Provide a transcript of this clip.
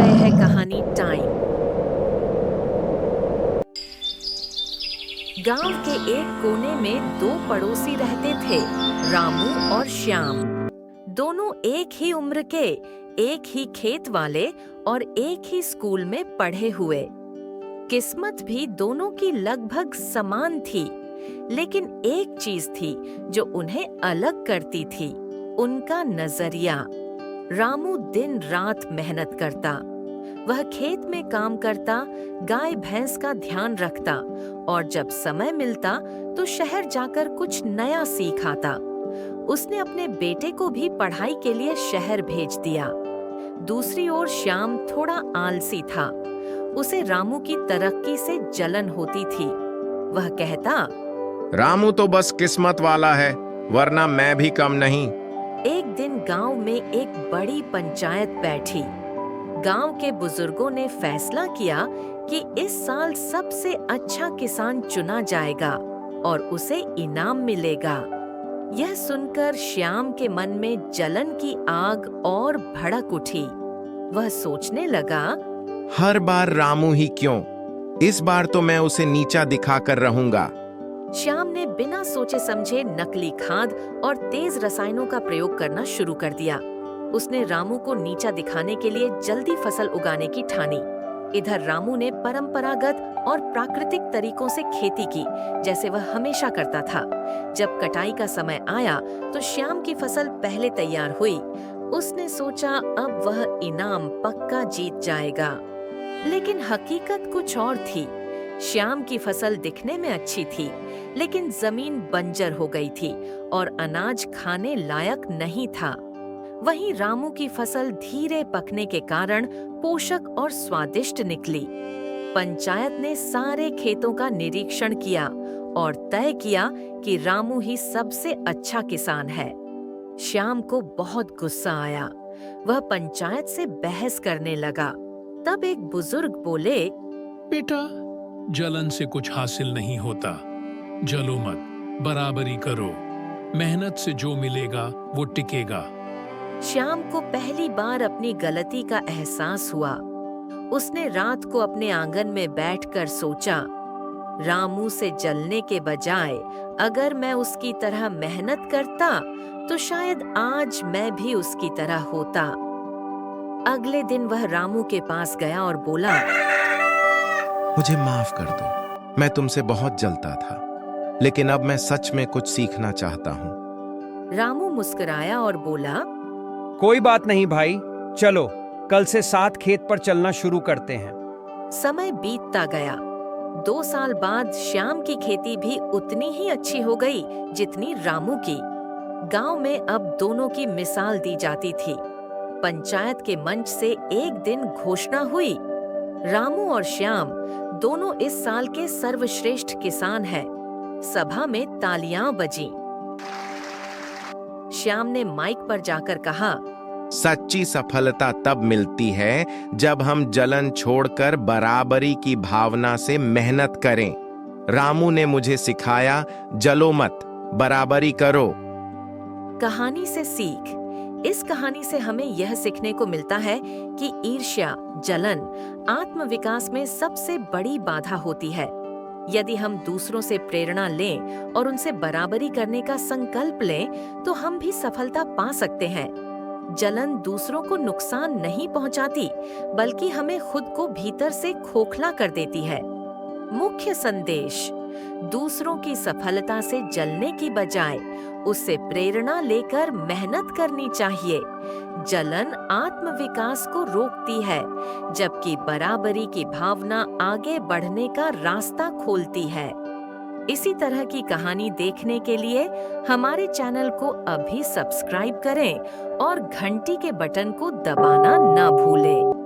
रहे हैं कहानी टाइम। गांव के एक कोने में दो पड़ोसी रहते थे, रामू और श्याम। दोनों एक ही उम्र के, एक ही खेत वाले और एक ही स्कूल में पढ़े हुए। किस्मत भी दोनों की लगभग समान थी, लेकिन एक चीज थी जो उन्हें अलग करती थी, उनका नजरिया। रामू दिन रात मेहनत करता। वह खेत में काम करता, गाय भैंस का ध्यान रखता और जब समय मिलता तो शहर जाकर कुछ नया सीख आता। उसने अपने बेटे को भी पढ़ाई के लिए शहर भेज दिया। दूसरी ओर श्याम थोड़ा आलसी था। उसे रामू की तरक्की से जलन होती थी। वह कहता, रामू तो बस किस्मत वाला है, वरना मैं भी कम नहीं। एक दिन गांव में एक बड़ी पंचायत बैठी। गांव के बुजुर्गों ने फैसला किया कि इस साल सबसे अच्छा किसान चुना जाएगा और उसे इनाम मिलेगा। यह सुनकर श्याम के मन में जलन की आग और भड़क उठी। वह सोचने लगा, हर बार रामू ही क्यों? इस बार तो मैं उसे नीचा दिखाकर रहूंगा। श्याम ने बिना सोचे समझे नकली खाद और तेज रसायनों का प्रयोग करना शुरू कर दिया। उसने रामू को नीचा दिखाने के लिए जल्दी फसल उगाने की ठानी। इधर रामू ने परंपरागत और प्राकृतिक तरीकों से खेती की, जैसे वह हमेशा करता था। जब कटाई का समय आया तो श्याम की फसल पहले तैयार हुई। उसने सोचा अब वह इनाम पक्का जीत जाएगा, लेकिन हकीकत कुछ और थी। श्याम की फसल दिखने में अच्छी थी, लेकिन जमीन बंजर हो गई थी और अनाज खाने लायक नहीं था। वहीं रामू की फसल धीरे पकने के कारण पोषक और स्वादिष्ट निकली। पंचायत ने सारे खेतों का निरीक्षण किया और तय किया कि रामू ही सबसे अच्छा किसान है। श्याम को बहुत गुस्सा आया। वह पंचायत से बहस करने लगा। तब एक बुजुर्ग बोले, बेटा, जलन से कुछ हासिल नहीं होता। जलो मत, बराबरी करो। मेहनत से जो मिलेगा वो टिकेगा। श्याम को पहली बार अपनी गलती का एहसास हुआ। उसने रात को अपने आंगन में बैठकर सोचा, रामू से जलने के बजाय अगर मैं उसकी तरह मेहनत करता तो शायद आज मैं भी उसकी तरह होता। अगले दिन वह रामू के पास गया और बोला, मुझे माफ कर दो, मैं तुमसे बहुत जलता था, लेकिन अब मैं सच में कुछ सीखना चाहता हूँ। रामू मुस्कुराया और बोला, कोई बात नहीं भाई, चलो कल से साथ खेत पर चलना शुरू करते हैं। समय बीतता गया। 2 साल बाद श्याम की खेती भी उतनी ही अच्छी हो गई जितनी रामू की। गांव में अब दोनों की मिसाल दी जाती थी। पंचायत के मंच से एक दिन घोषणा हुई, रामू और श्याम दोनों इस साल के सर्वश्रेष्ठ किसान हैं। सभा में तालियां बजीं। श्याम ने माइक पर जाकर कहा, सच्ची सफलता तब मिलती है जब हम जलन छोड़कर बराबरी की भावना से मेहनत करें। रामू ने मुझे सिखाया, जलो मत, बराबरी करो। कहानी से सीख। इस कहानी से हमें यह सीखने को मिलता है कि ईर्ष्या, जलन आत्मविकास में सबसे बड़ी बाधा होती है। यदि हम दूसरों से प्रेरणा लें और उनसे बराबरी करने का संकल्प लें, तो हम भी सफलता पा सकते हैं। जलन दूसरों को नुकसान नहीं पहुंचाती, बल्कि हमें खुद को भीतर से खोखला कर देती है। मुख्य संदेश, दूसरों की सफलता से जलने की बजाय उससे प्रेरणा लेकर मेहनत करनी चाहिए। जलन आत्मविकास को रोकती है, जबकि बराबरी की भावना आगे बढ़ने का रास्ता खोलती है। इसी तरह की कहानी देखने के लिए हमारे चैनल को अभी सब्सक्राइब करें और घंटी के बटन को दबाना न भूलें।